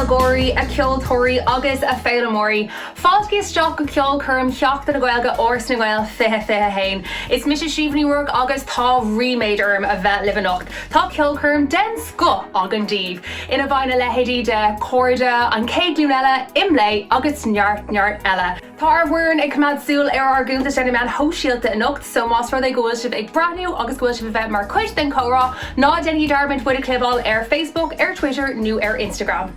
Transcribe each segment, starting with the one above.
Gory a ceoltóirí agus a féileamóirí. Fáiltí isteach go ceol chum teachta na Gaeilge ors na Gael fiche hain. Is mis Sríomhnaí Ruarg agus tá riméid a bheith libanocht. Tá ceol chum den sco agan díomh. Ina bhaine lehéadí de cóirde an céad glún eile imlé agus neart eile. Tá ar bhuireann ag cumad súil ar gúnta sé man hóisialta anocht, so más rud ag gúil sibh ag braniú agus gúil sibh bheith mar chuid den chórá ná denní darbant bud a clibáil ar Facebook, ar Twitter nó ar Instagram.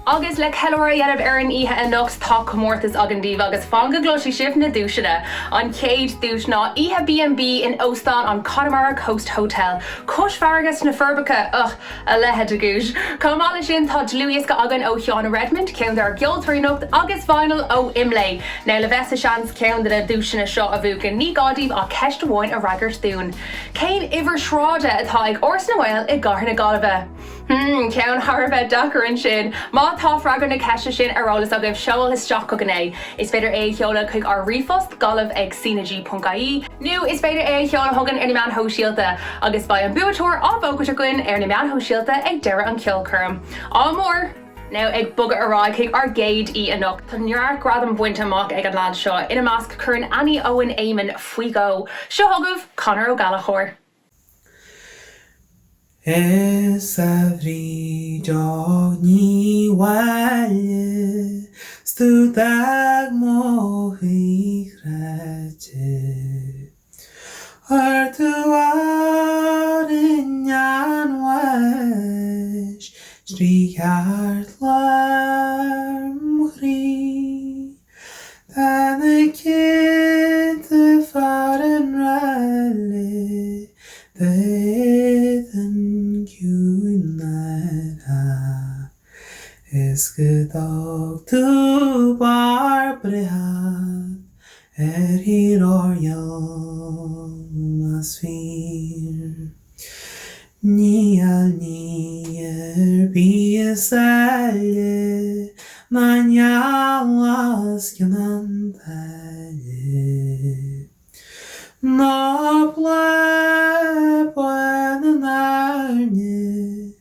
Agus le ceilóir dhéanamh ar an ihe anocht tá comórtas agan díomh agus fága glóisí sibh na dúisina. An céad dúis ná ihe B&B in Óstán an Connemara Coast Hotel. Cos fargus na Furbacha a lehead a gúis. Comála sin tá dlúias go agan ó Cheanna Redmond ceann ar geoltóirí nocht agus final ó Imlay. Now le bheits a seans ceann na dúisina seo a bhuacan ní gádaíh a ceist bháin a ragart dún. Céin ihar shráide atá ag ors na Gael i gcathair na Gaillimhe. Ceann Harbheith Dacarin sin. Má tá fragan na ceiste sin arolalas agah seoil isteach go gné. Is féidir é cheola chuig ar rifost galamh ag synergy.ie. Nu is féidir é cheola thugan ar na meán hóisialta agus ba an buatóir á bhógad acuin ar na meán hóisialta ag deireadh an ceolcurm. Á mór, now ag bugad ará chuig ar géad í anocht. Tá neart grad an buinte amach ag an lád seo ina másc churann Annie Owen Eamon faoi go. Seo thugah Conor O'Gallagher. Es every dog ni wale studag mohi grace Artuarin yan wesh strikart larmri Dan a kid the faren rally Es gedag tu barbrehad hier orjal asfir Ni al nier biesalle manjalas genantale No ble buen arne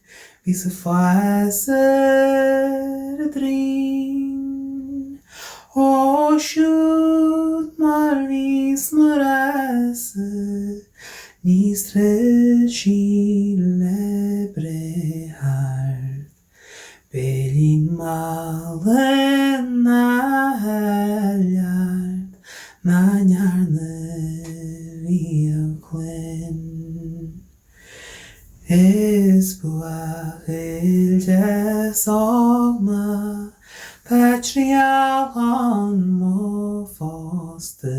Vis a faser drin O shoot maris morase Ni strechi lebre hart Belin malen na heljart Manjarne rio quen Es buach il jesogma Patrial on mo foste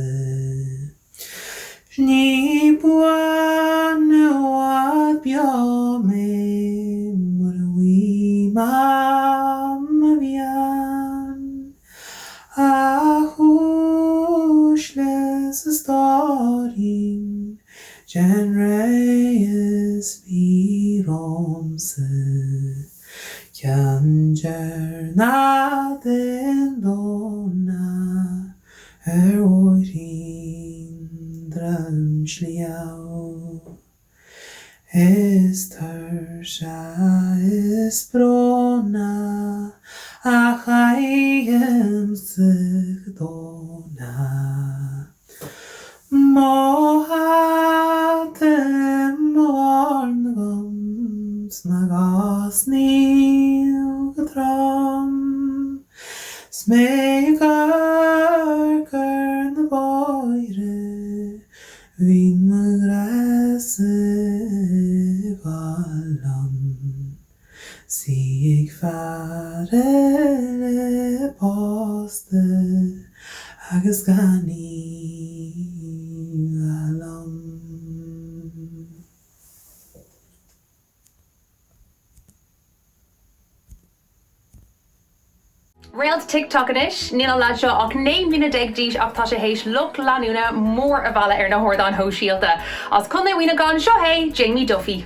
Jni buane wat biome Murwi mamavian Ahusles storin Genreis viromse Kjanger na den dona oirin drömsliau Estersha esprona Achayem sigdona Mohatem morngom snagasnil gedram Smegar kern boire Vin magrase valam Sieg fare poste Agus gani alam Réalt TikTok-inis, níl lá seo ach 9 mhína déag díos ach tá sé hééis luch leanúna mór a bhela ar na hórdáin hóisialta. As chun é mhuoine gan seo hé, Jamie Duffy.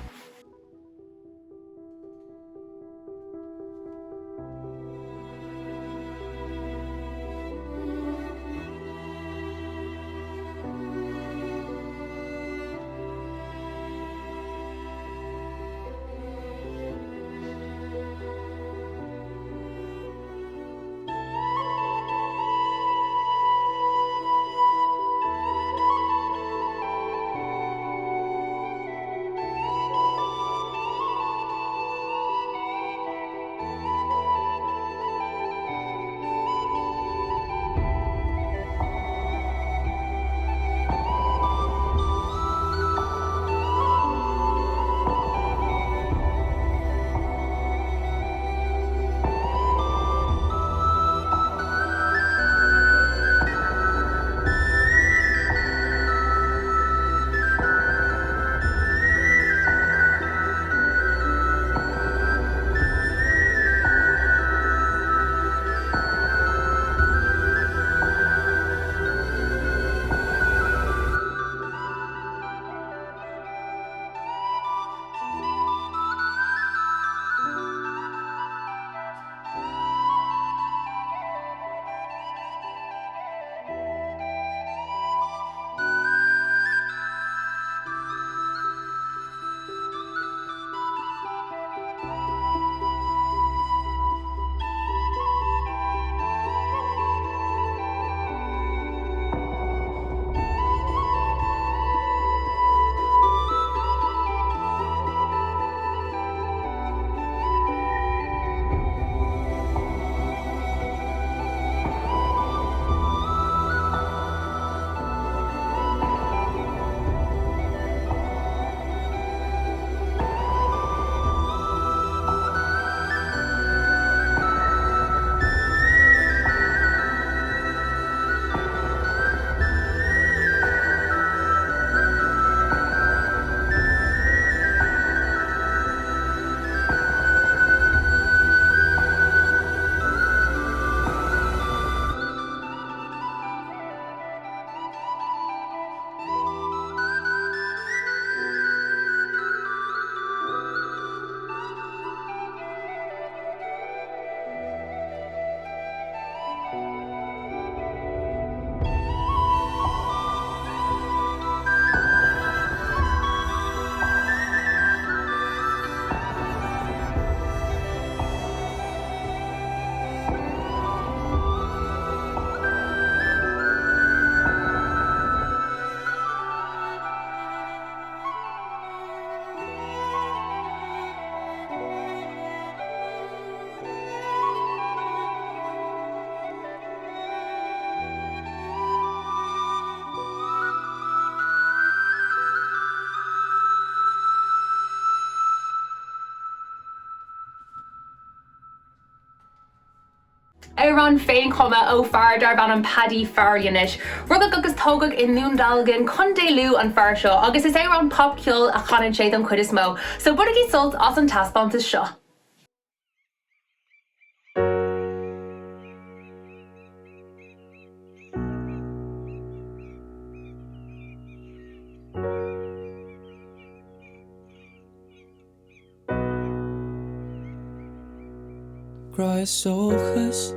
Éran féin cuma ó fear dar ban an paddy fearlianis. Rugad agus tógad in núndalgan chundé lú an fear seo, agus is éran popciúil a chanan séad an cuid is mó. So bud í sult as an taspáanta seo. Graag sochas,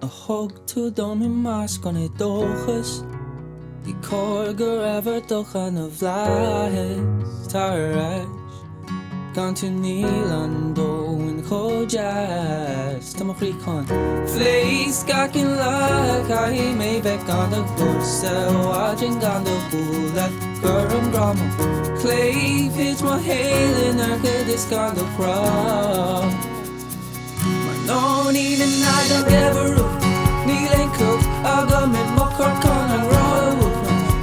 a hug to dom in mars gan I dochas. Die korger ever doch an a vlahis, tarrash. Gan to Nilando in Kojas, Tamachrikan. Vlees gakin lag, I may back on the bursel, watching on the bullet, Gurum Grama. Clavage my hail in her good is gone the crowd. No need and I don't ever root. Neil and cook, I got me mocker con and roll.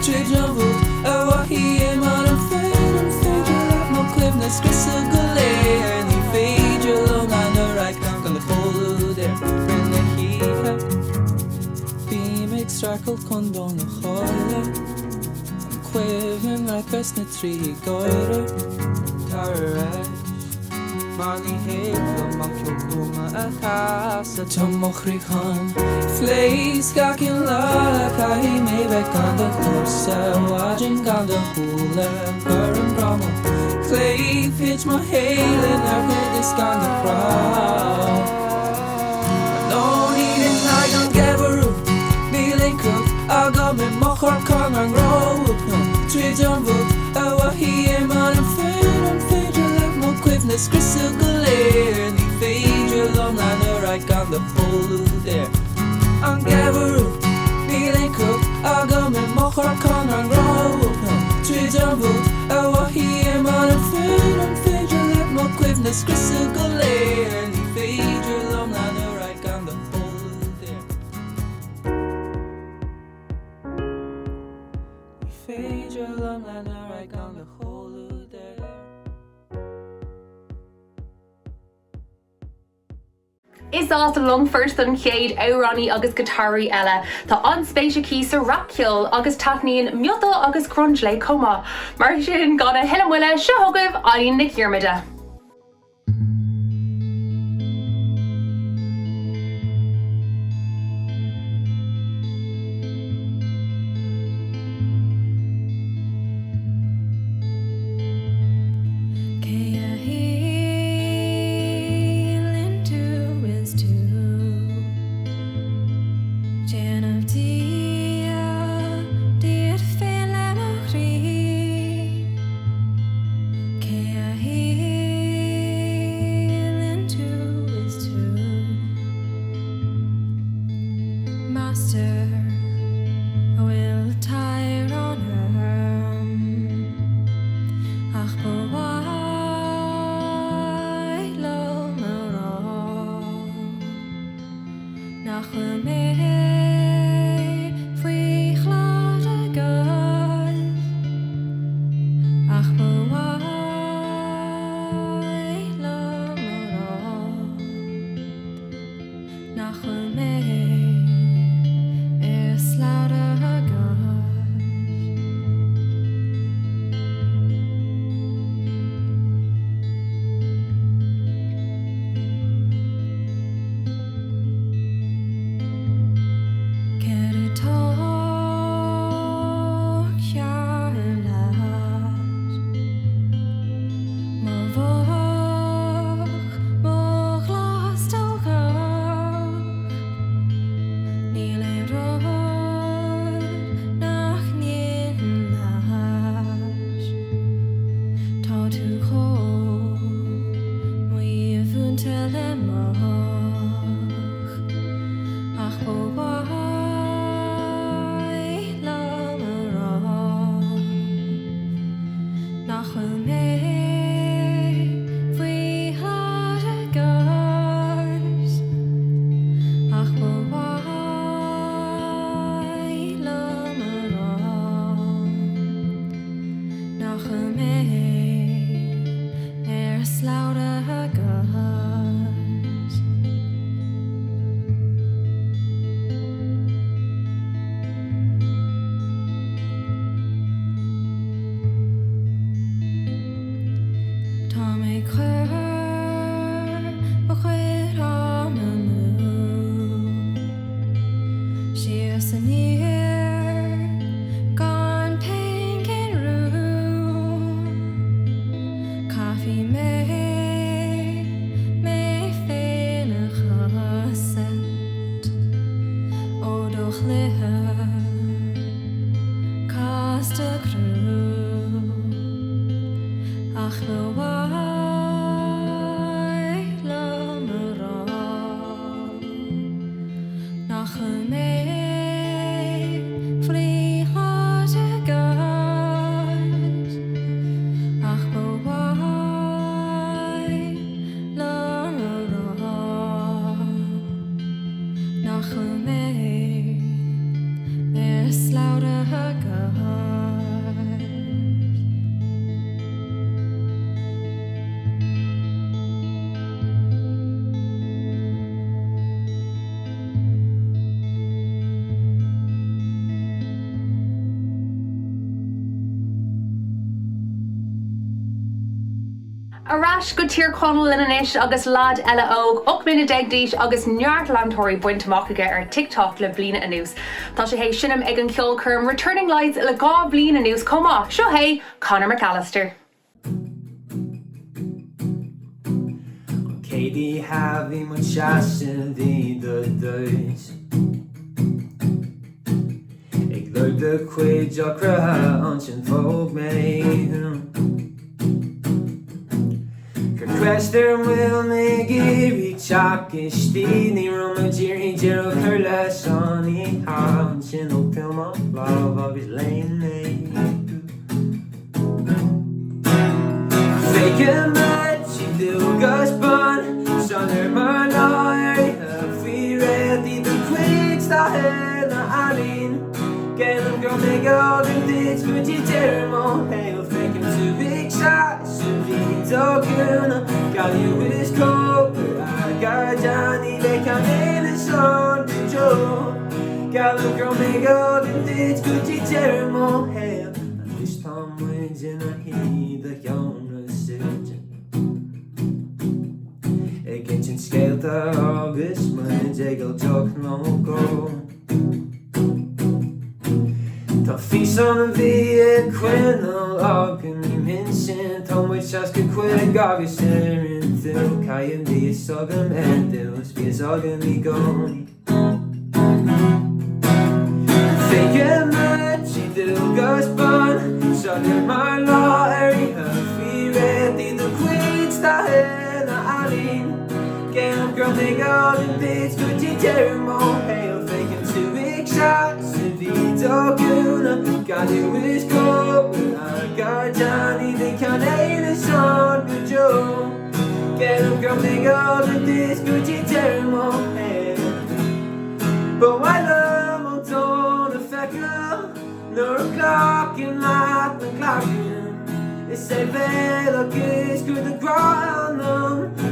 Trade no root, I walk here, man, I'm fade, you like my cliffness, crystal gulay, and he fade you alone on the right count on the pole there. Friend that he had, beam extracle condon the holler. I'm quivering like a snitty goiter, tarrash. Mani hele makjokuma a casa Tamachrikan. Vlees gakin lag, I may back on the corsa, watching on the hula, Gurum Brahma. Clavage my hail and our head is gone the crowd. No need and I don't give a root. Neil and cook, I got me mocher con and roll. Trade on wood, I was here, man, I'm fade, Quickness, crystal glare, the fade your long line, the right on the pole there. I'm Gavaroo, Neil and cook, I got me mocher con and roll. Trade on wood, I was here, man, I'm fade your let more quickness, crystal glare, the fade your long line, the right on the pole there. The fade your long line, the right on the pole there. Is áit long first an chéad Éireannaí agus guitarraí eile, Tá anspéise cí sa rapciúil agus taithníonn miota agus crunch le comá. Mar sin gana hilamhuile se thugah aíonn na Diarmaide. Arás go tír conal linanis agus lad eile óg, 8 mna degdíis agus neart landtóirí buinteach aige ar TikTok le blina anús. Tá sé hééis sinnim ag an ceolcurm Returning Lights le gá blina anús comá, seo hé Conor McAllister. Katie having much chassin the dois. Ik leuk de quid jakra ansjen volg mee. Kwester wil me giri chak is die Roma Jerry Gerald Curla Sonny Hanshin op film of love of his lane Fake a match, she do gus bun Sonner Marnoy Fi the quick style na Alin Get them girl they go and ditch but you terrible hail faking 2 big shots Dokuna, got you with cold. I got Johnny, they come in and son to Joe. Got the girl, they go, and it's good to tear more hair. And this time wins in a heat, the young surgeon. Against scale the August, my jaggle talk no go. Ta fis on the quenal alchemy minsin Tom which as could quit gavis serin till Kayan the sogam and those be sogam me gone Fake a match she do gus bun Sogam my law area fi ready the queen style Alin Get girl they got in bits good to Jeremo hail faking 2 big shots Dokuna, got you with cold. I got Johnny, they can't aid a son with Joe. Get them girl, they go to this good terrible hair. But why love on tone the fecker? No clock in my clock. It's a veil kiss good the ground.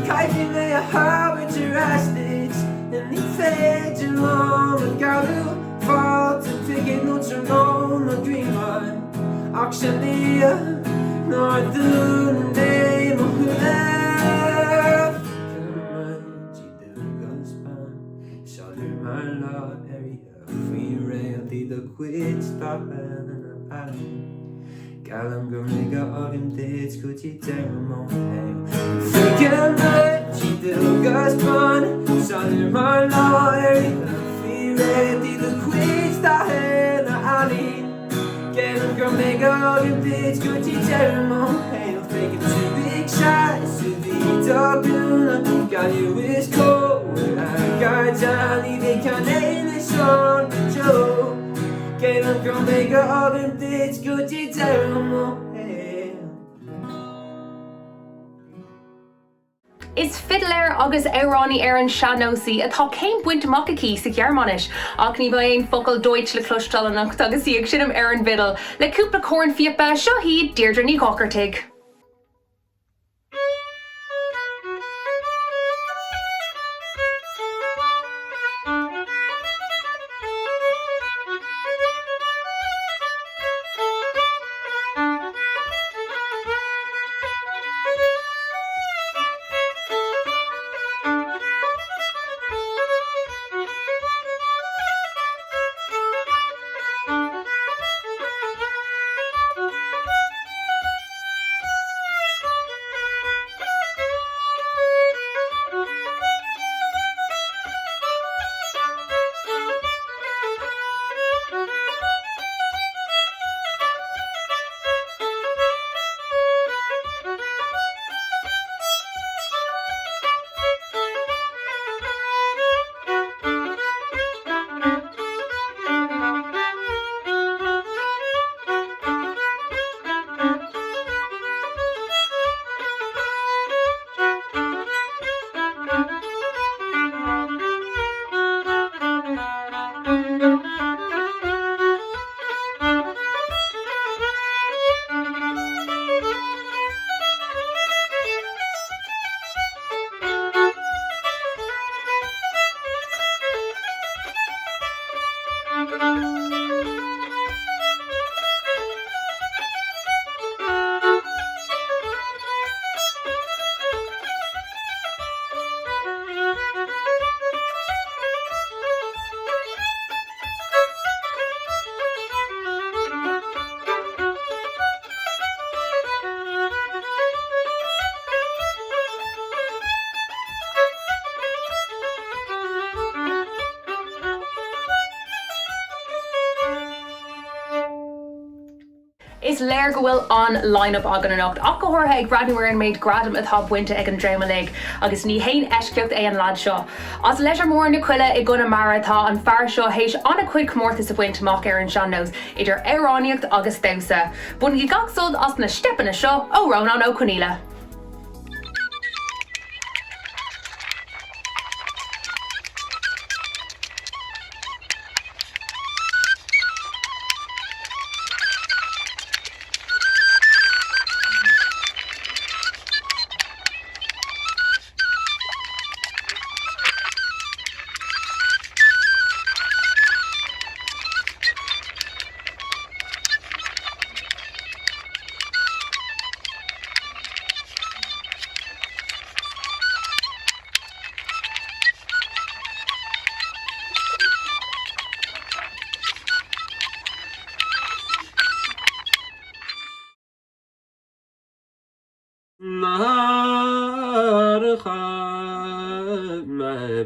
Kaiji may a habit arrested. And he fades along and girl fall to picket notes from on the dream line. Actually, nor do the name of who left. She do guns pan, shoulder my love area. Free rail, the quit stop and I Gallum Gurmiga Ogum dates Gucci Termo Freak a night, she do gus pan, shoulder my love area. Ready the queen style Ali Get them girl make all the bitch good to Jeremo Hail faking 2 big shots to the Dokuna Got you with cold I got Johnny they can't name the song to Joe Get them girl make all the bitch good to Jeremo Is fiddler agus Éireánnaí ar an seanósaí atá céim buint macaí sa Gearmánis ach ní bhaon focail Deutsch le clúisteálacht agus íag sinm ar an bhidal le cúpla corn fiapa seo hiad Deirdre ní Cocartig. Is léir go bhfuil an line-up agan an nocht. Ach go háirtha ag gradúir an méid gradam atá buinte ag an Dréma League agus ní haon eisceocht é an lad seo. As leisure mór na cuile i gona maratá an fear seo hééis anna chuid mórtas a buint amach ar an seannos idir éráníocht agus damsa. Bun í gachsod as na stepanna seo ó Rónán Ó Coníla.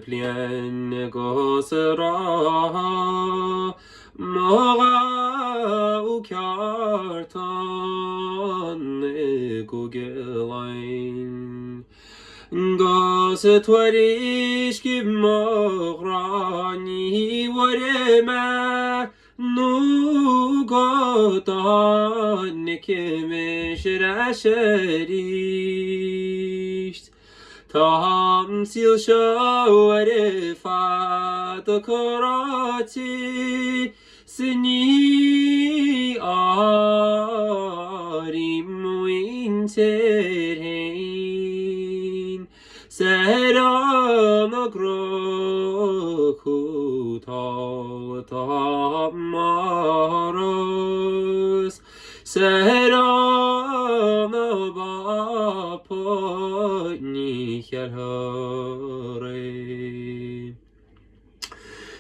مبلين قصرها مغا وكارتان قوغلين قاس توريش كي مغراني ورما نوغدان كمش رشريشت تمثيل شاور فات كراتي سني آريم وينترين سهران أقرأكو تامارس سهران باپنی کرهاره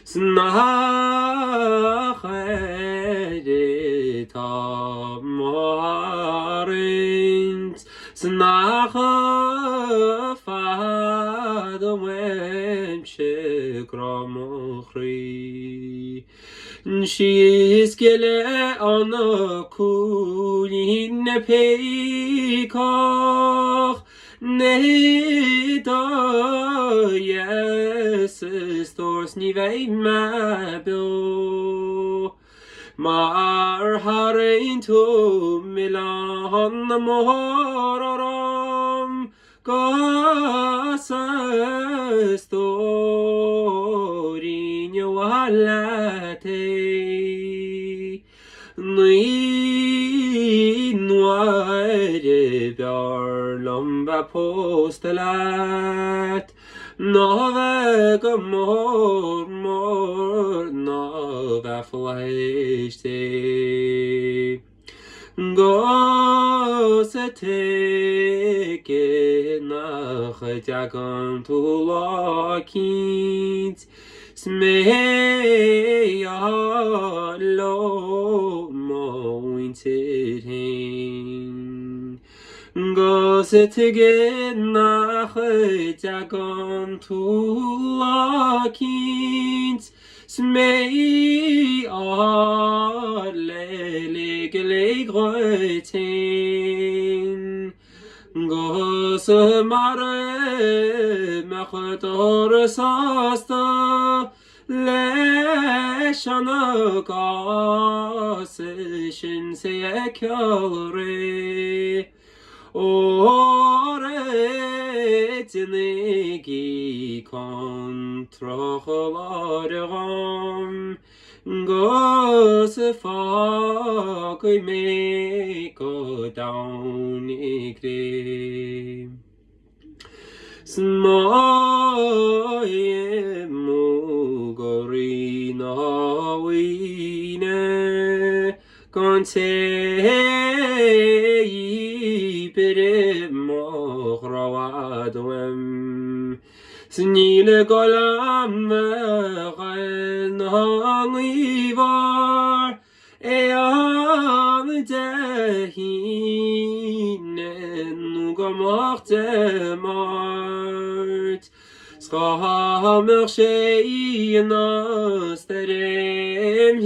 سنخه تامارنت سنخه فادوم شکرام خری شیز گله آنا کولین پیکاخ nedayes stors ni vei mabel mar harein to milan mohoram gasa storin walate ni nuare bjarlom va postelat Nove mor nove fleiste Gosete nach jagan tulakint Smeja lo mointerin Gosete nach jagan tulakint Smei lelegretin Gos mare mechtor sasta Leshana gas shin se kyalre Åretnegi kontrollargam Gåse fagøy meg og down i krim Smaie mogorina wine Conte bere mochrawadwem Snile golam gan hangivar Ean dehinen gomachte mart Schamer sheina sterem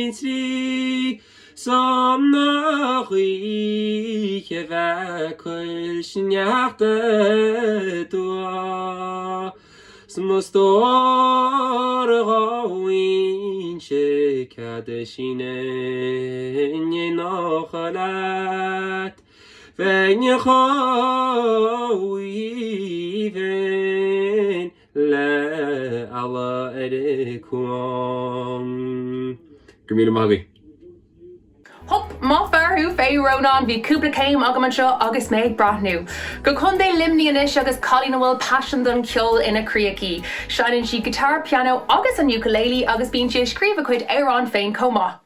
hitri Som nachri kevakul shnyachte dua Smustor gawin shekadeshine nye nachalat Venye chawi ven le Allah erikum Gymryd Mahagi Hop, má fearthú fé Rónán bhí cúpla céim agaman seo agus méid brathnú. Go chun é limní inis agus cálína bhfuil passion don ceol ina críochaí. Seanan si guitar, piano agus an ukulele agus bíonn si scríomh chuid Éireann féin comá.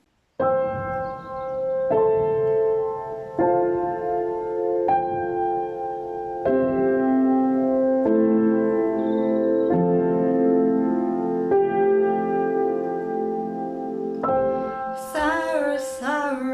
Saura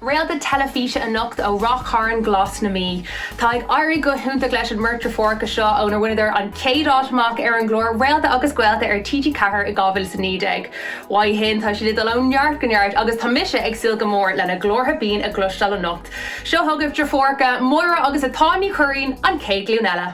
Réalta telefíe a nocht ó rockharn glas na mí. Tá ag airí go thúnta leis an mertar fórca seo ónar bhuiidir an céadáach ar an glór réalta agus gcuilta ar TG cethir i gábhfuil san nídeag. Waí hen tá si alónneart ganneart agus tá mise ag sil go mór lena glórtha bín a glostal a nocht. Seo thugah tar fórca, Moira agus a Táimí Chuirín an Céad Lúnella.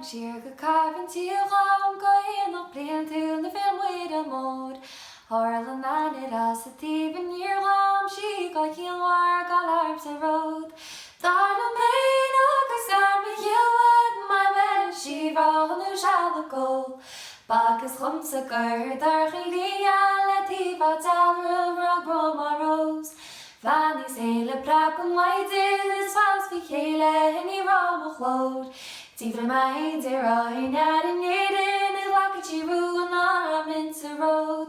Sier go carvan tíám go hé op blian tú na filmmuid a mód. Harlan nanid as a tíban níorám si go cíanhar gal arms a road. Dar na main agus am a hiad mai men si ráhanú seala go. Bagus chumsa gur dar chilí le tífa tavra rug rom a rose. Fanny's hele brak an waidil is fast fi chéile in I ram a chlód. Tífa mai de roiin ad in éden I lakatí rú an arm into road.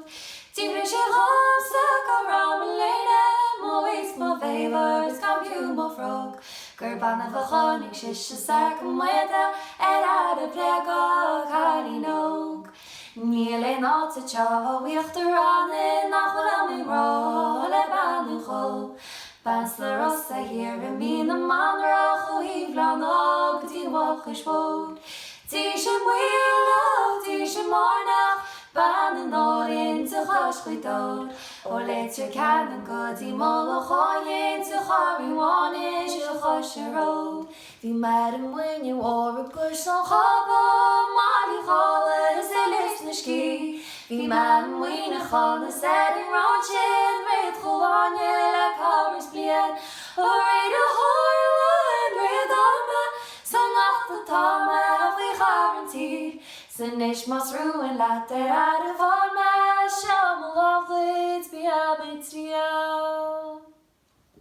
Tífa sé homsa go ram a leine Mois ma favors come you ma frog. Gur banna fa chonig si sark an weda ad a plego cani nog. Níl é áta teo bhíochtar ranna nachfuil am rá le ban cho. Bans le rosa hir a mí na manrach ó híblan ág tí wacha spód. Tí sé muile tí sé mánach ban an áin te chaschuidód. Ó letir canan go tí móla cháin te charíháin is a chasarród. Bhí mar an muine ó a gus an chabá máí chála is é leis na cí. Bhí mar an muine chála said in ráin réad choáine le powers blian. Ó réad a hála réad arma san nach the táma a bhí charantíd. San is mas ruúin leat ar a bharma seam a láflid bí abitríá.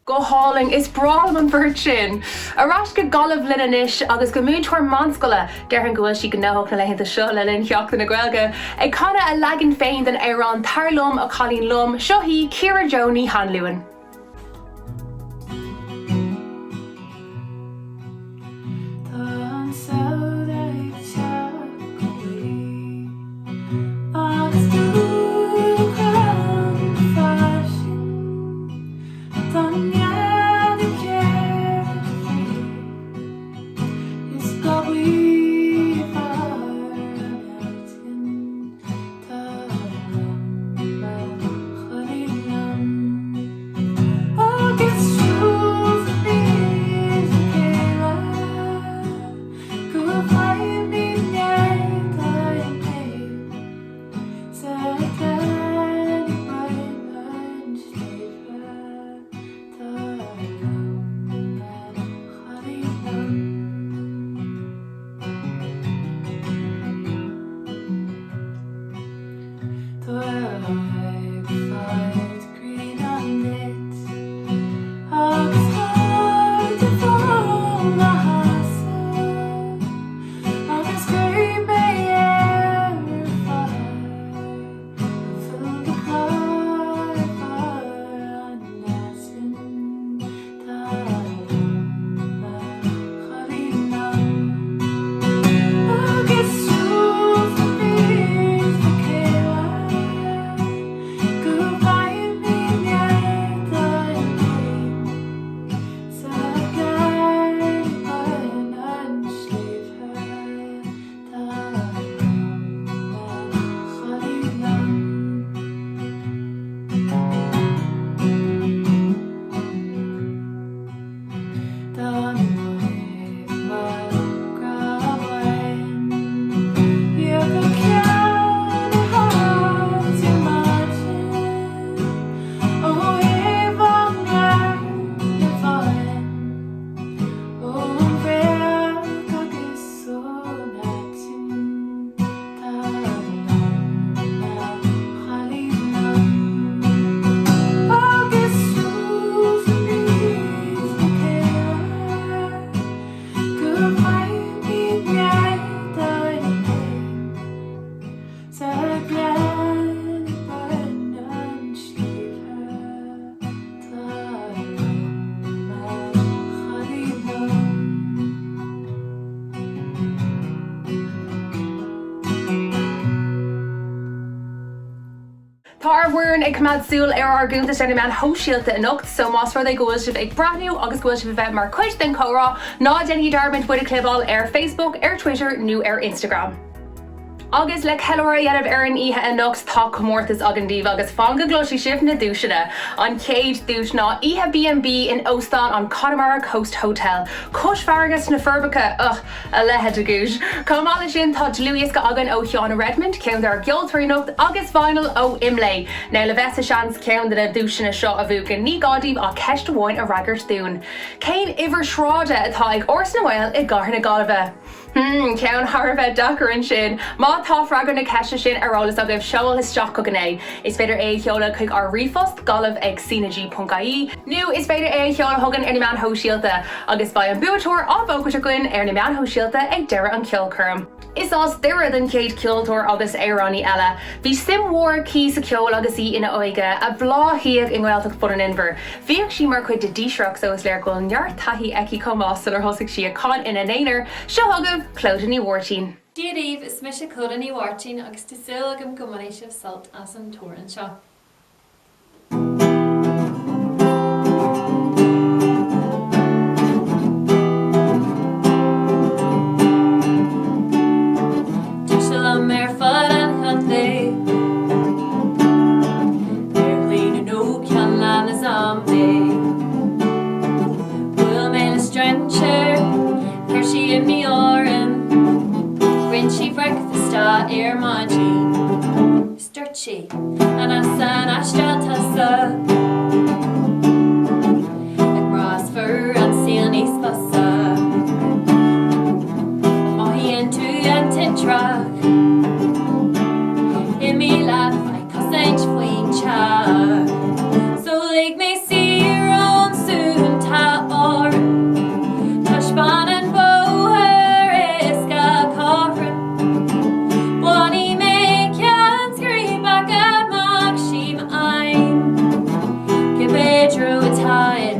Go háling is bralam an bhir sin. Arás go galamh linanis agus go múntuair manscoile dearan gohfuil si go nóach na leitheanta seo le linn cheachta na Gaeilge. Ag chana a legan féin den éireán tarlum a chalín lum, seo hí Ciara Joni Hanluin. bhuiin ag cumad súil ar gúnta sin man hóisialta anocht, so más rud ag gohfuil sibh ag braniú agus gohfuil sibh bheith mar chuid den chorá ná déanaí darbant bud a clibáil ar Facebook, ar Twitter nó ar Instagram. Agus le ceilre dhéanamh ar an ihe anocht tá comórtas agandíh agus fanga glosí sibh na dúisina an céad dúis ná ihe B&B in Óstán an Connemara Coast Hotel. Cos fargus na Furbacha a lehead a gúis. Comála sin tá Luis go agan ó Cheanna Redmond ceann ar geoltarí nocht agus final ó Imlay. Now le bheits a seans ceann na dúisina seo a bhuacan ní gádaíh a ceist bháin a raggart dún. Céin ihar shráide atá ag ors na bhil i gcathair na Gaillimhe. Ceann Harbheith dacarin sin, má tá fragan na ceiste sin arolalas agah seoil isteach go gné. Is féidir é cheola chuig ar rifost galamh ag synergy.ie. Nu is féidir é cheola thugan ar na meán hóisialta agus ba an buatóir á bhócair goin ar na meán hóisialta ag deire an ceolcurm. Is as deire den céad ceoltóir agus érání eile. Bhí simhór cí sa ceol agus í ina oige a bláthíag in ghilteach fud an inver. Bhíoh sí mar chuid de dísreach so is leir goil neart taithí eici comás ar thosaigh si a cáin ina néanaar, seo thugah Clódaní Whartín. Díomh is mis Clódaní Whartín agus tú súil agam go mbeidh sult as an tóran seo. Ar máidí start si an as san astrailtasa ag rás fur an síl níos fasa maithíonn tú an tintrach I mí leat fai cosaint faoin teach so lig mé siarón sún tá ár tá spán an bóthir is ga cáthra Bonnie make can scream back at Mark Sheem I'm give Pedro a tie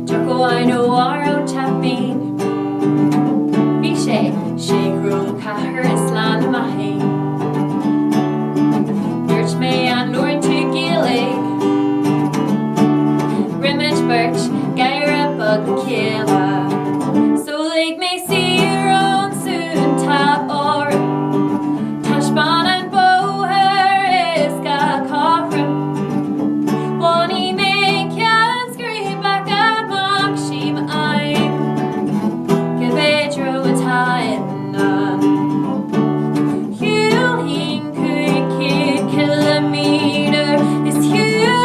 Jocko I know our own tapping Vishay shake roll kahar island mahi Birch may and Lord Birch, Gaira bug killa. So leg me see your own soon ta or Tashban and Boher is ga coffin. Bonnie make can scream back at Mark Sheem I'm give Pedro a tie Healing could kilometer is healing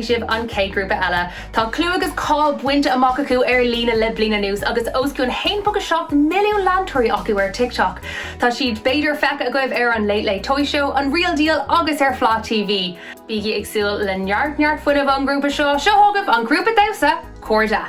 sibh an cé grúpa eile. Tá clú agus cá buinte amach acu ar lína le blina nús agus oscún hainpó a 7 milliún landtúirí acu ar TikTok. Tá siad beidir fecha a goibh ar an Late Late Toy Show, an Real Deal agus ar Flat TV. Bígí agsúil le neart fuineh an grúpa seo, seo thugah an grúpa dausa, Corda.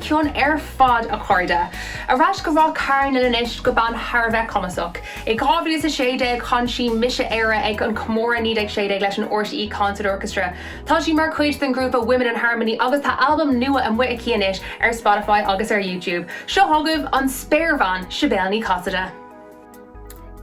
cion fad a chuirde. Arás go rá cairn in inis go ban Harbheith Comasach. I gábhí sa séide chun sí mise éire ag an cmóra ní ag séide leis an RTE Concert Orchestra. Tá sí mar chuid den grúpa Women in Harmony agus tá album nua an muit cíanis Spotify agus YouTube. Seo thugah an spéirvan Sibéal ní Casada.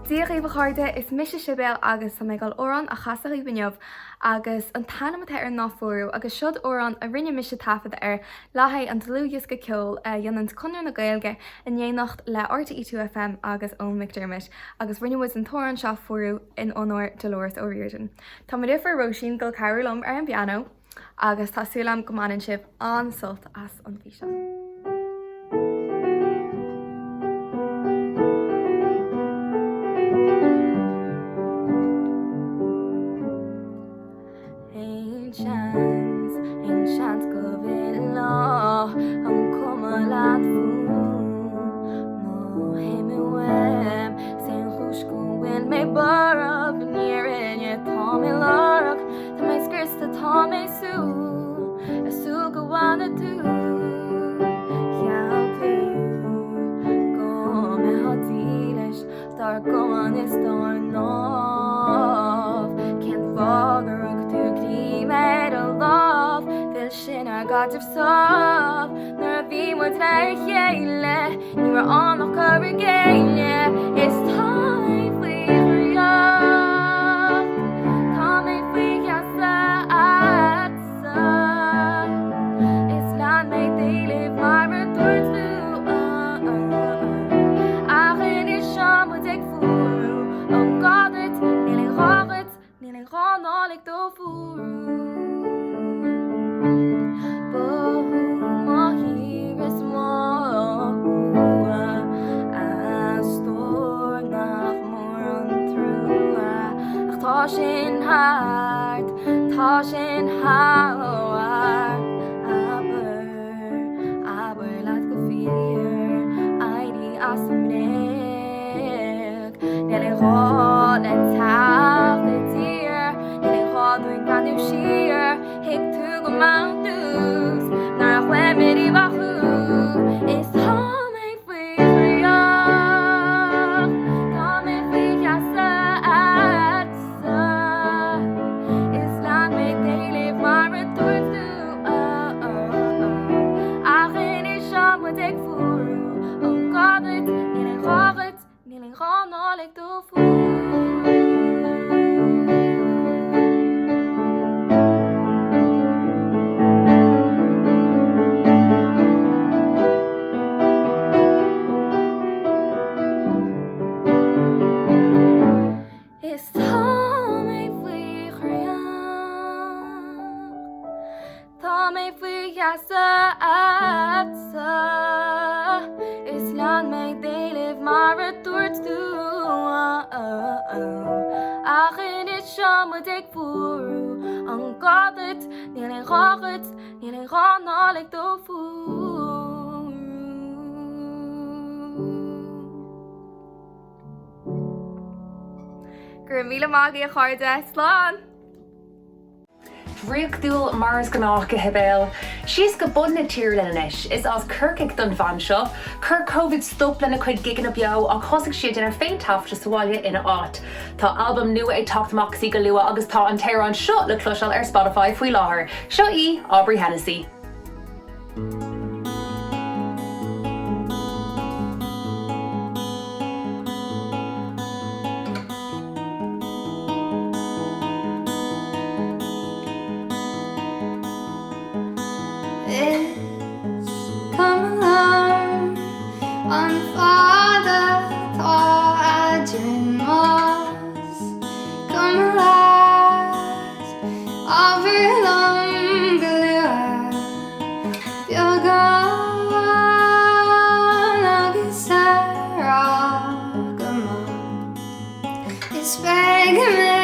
Díach éh chuirde is mise Sibéal agus sa méáil órán a chasaí bneamh agus an tanamata ar náfuú agus siod órán a rinne mise tafad ar lethaid an dlúgus go ceol dionant chunar na Gaeilge in dhéanacht le RTE2 FM agus ón McDermott agus rinnemuid an tóran seo fuú in honor Dolores O'Riordan. Tá mar difar Roisin go cairlumm ar an piano agus tásúlam gomanan sib an sult as an bhí seo. Chance go bhfuil lá an cuma leat fú héimi wem san chúis go bhfuil mé barab nírinne tá mé lárach tá mé scrista tá mé sú go bhhaine tú cheall tú go mé hadí leis dar goman is dar náf cén fágarach tú clí méid a láf sin ar gaidir sómh nuair a bhí muid le chéile ní mar annach go géile is time faoi tá mé faoi cheasa atsa is lean mé déileh mar mar dúirtú achan is seo muid ag fuú an gadat níl an ránálaigh dó fuú Tá sin hart, tá sin háhar aber leat go fír aidí as an mnéag Nel rá le tacht le tír Nel rá doing ganú siar hic tú go mountús nar a chuimirí bachú is tá mé faoi tá mé faoi cheasa ránálaigh dó fuú Is tá mé faoi chriach Tá mé faoi cheasa atsa Is lean mé déileh mar a dúirt tú achan is seo muid ag fuú an gadat níl an rágat níl an ránálaigh dó fuú Gur míle mágaí a chairde sláán Riachúil mars gannách go Sibéal. Sios go bun na tír leis is as curcic don bhain seo, cur COVID stop lena chuid gigan na beo a chosaigh siad inar féin tafta sáile ina áit. Tá album nua ag tachtachsaí go luath agus tá an téir an seo le cloisiil ar Spotify faoi láthair. Seo Aubrey Hennessy. Come along on Father Tá Adrian Moss Come alive Overlong Galua Biogan agus Sarah Gamon It's begging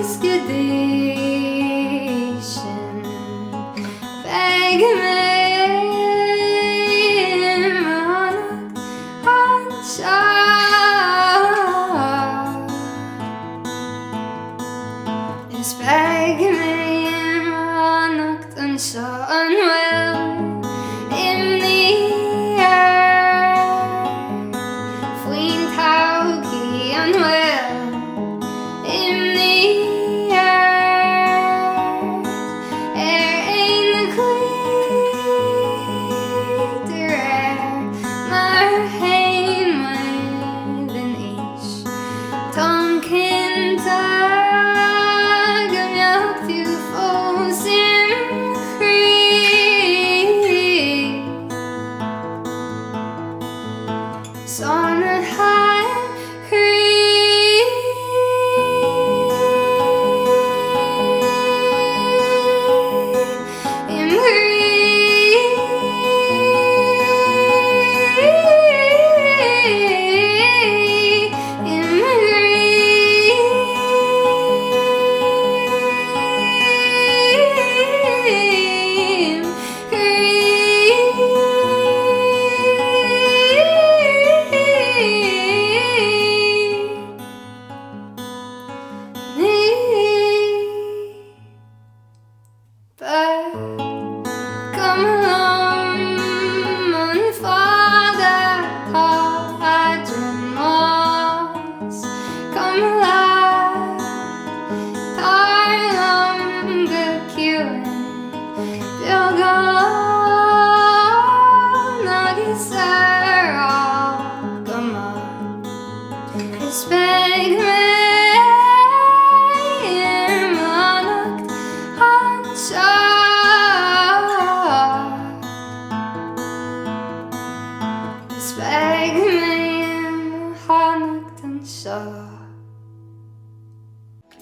excavation. Beg Is beg and sun well in the air. Fwyn tawgi and well in the air. Ein the clear mar hein than each Tonkin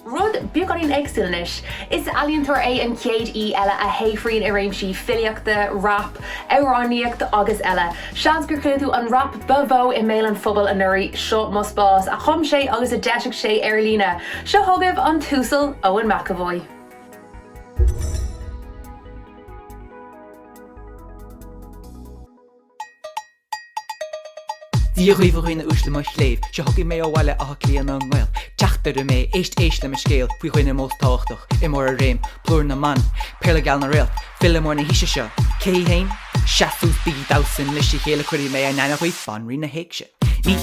Rud bugarín éagsúlanis is alíontóir é an céad í eile a héifríonn i réimsí filiachta, rap, euraníocht agus eile. Seans gur clúdú an rap bavó i méil an phobal an nuirí seo muspás a chum sé agus a deisiach sé ar lína. Seo thugah an túsal Owen McAvoy. Díor roiine úsle mar sléif, se hogi mé óhile a lían an ghil. Teachtar mé éist le me scéal, fui chuoine mós táchtach, I mór a réim, plúr na man, perla gal na réal, filimór na híise seo. Cé hain, seaús bíí dasan leis chéile chuirí mé a nana chuí fan rí na héicse. Ní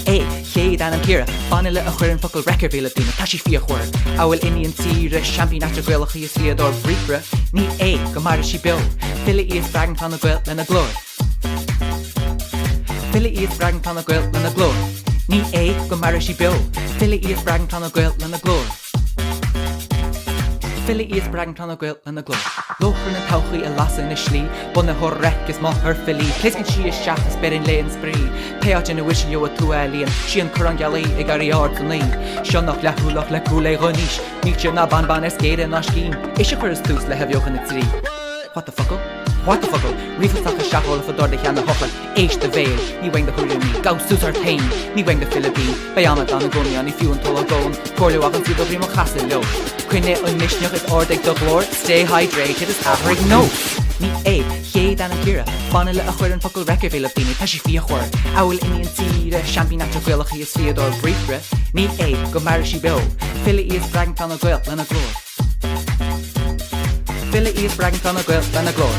chéad an céire, fanile a chuir an focail record béle dúna taisi fio chuir. Áhfuil iníon tíre championata gweilach í sliador bríbre, ní go mar sí bil, fila íos fragan fan na gweil le na glór. Fila íos fragan fan na gweil le na glór. Ní go mar sí bil, fila íos fragan fan na gweil le na glór. Fila íos fragan fan na gweil le na glór. Lóchar na tauchaí a lasa na slí, buna thorrec is má thur filí, pliscin si is seach is berin le an sprí. Peáit in a wisin jo a tú alíon, si an churan galí I garí ard gan lín. Seo nach lethúlach le cúla roníis, níl si na ban is géad na scín. Is se chuir is tús le hebheocha na trí. What the fuckle? What the fuckle? Rifasach a seaachol fa dor de cheanna hochlan, éis de veil, ní weng de chuúní, gau súsar tain, ní weng de Philippine, Bayamad an a gonian, ní fiú an tol a gón, corlew ach an siad o brí mo chasel lo. Quinne an misneach is ordeig do glór, stay hydrated is average no. Ní chéad an círa, banile a chuir an focail record Philippine, tá si fia chuir, áhfuil iníon tíre, championata gweilach í sliador bríbre, ní go mar sí bil, fila íos fragan tan a gweil lena glór. Fila íos fragan tan a gweil lena glór.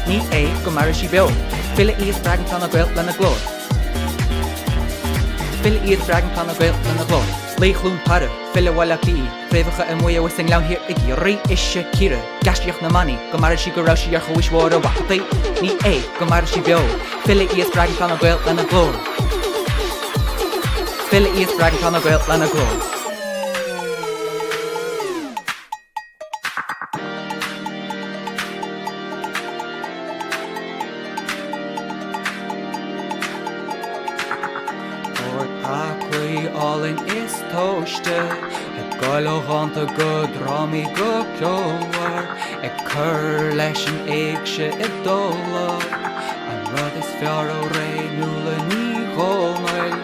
Ní go mar sí bil, fila íos fragan tan a gweil lena glór. Fila íos fragan tan a gweil lena glór. Leichlún para, fila wala pí, réfacha a muia was an lean hir igi, rí isse círa, gastiach na mani, go mar sí go rá sí ar chuiswar a wachtaí. Ní go mar sí bil, fila íos fragan tan a gweil lena glór. Fila íos fragan tan a gweil lena glór. All-in is toaste, goilechanta go drami go ceolhar, cur leis an éigse dóla, an rud is fear ó ré nula ní hómail.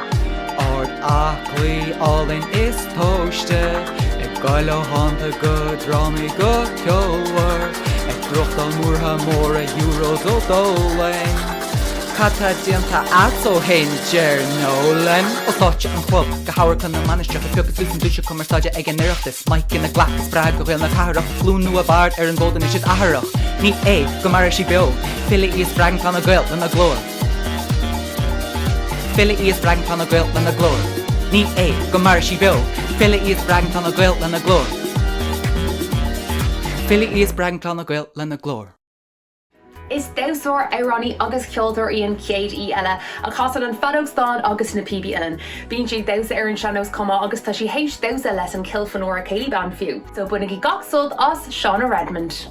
Ord aclaí all-in is toaste, Gaile háanta go drámaí go ceohar ag drucht an mútha mór a euros ó dólain. Cata dianta ato hen ger nólan ó táte an chlub go háir chun na manisteach a tugus luúsan dúise cumarsáide ag an nuireachtas Mike in na glachas brag go bhfuil na caharach flúnú a bard ar an bódan is siad aharach. Ní é go mar sí beo, fila íos brag tan na gail lena glór. Fila íos brag tan na gail lena glór. Ní é go mar sí beo, fila íos brag tan na gail lena glór. Fila íos brag tan na gail lena glór. Is dawsór éránaí agus ceoltar íon céad í eile a chasan an fadógstán agus na PB Ellen. Bíonn siad dawsa ar an seanós comá agus tá sí héis dawsa leis an cilfanóir a céilí ban fiú. So bunig í gach sult as Shauna Redmond.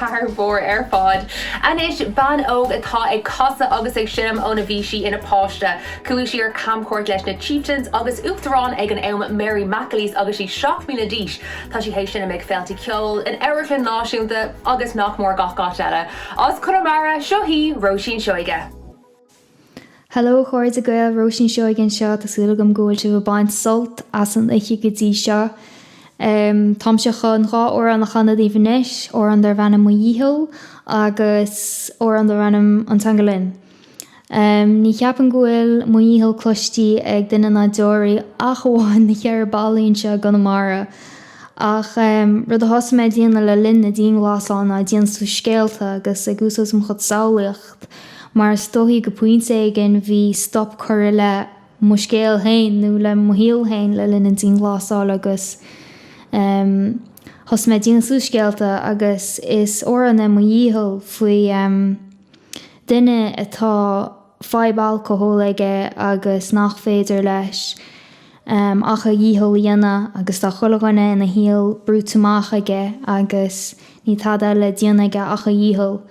tar bór ar fád. Anis ban óg atá ag casa agus ag sim ó na bhísí ina páiste. Cúisi ar camcóir leis na Chieftains agus Uachtarán ag an am Mary McAleese agus sí 7 míle díis. Tá sí hééis sin ag feltí ceol in airfin náisiúnta agus nach mór gachá eile. Os Connemara seo hí Roisin Seoige. Hello, chuir a gail Roisin Seoigen seo tásúla gom ggóil tú a baint solt as an ichi gotí seo. Tám se chun rá ó an na chana díhanis ó an dar bhena mu díhil agus ó an dar bhenam an tangalin. Ní ceapan ghfuil mu díhil clostí ag duine na dóirí ach bháin na chear bailíonn se Connemara. Ach rud a thosa mé díana le linn na díon glasán a díon sú scéalta agus ag úsas mo chud saolacht. Mar stohí go puinte igen bhí stop chuir le mo scéal hain nó le mo híal hain le linn na díon glasán agus Thos mé díana sú scéalta agus is óran na mo díhil faoi duine atá feib alcohol aige agus nach féidir leis ach a díhil dhéana agus tá chulaghine na híal brútamach aige agus ní tada le díana aige ach a díhil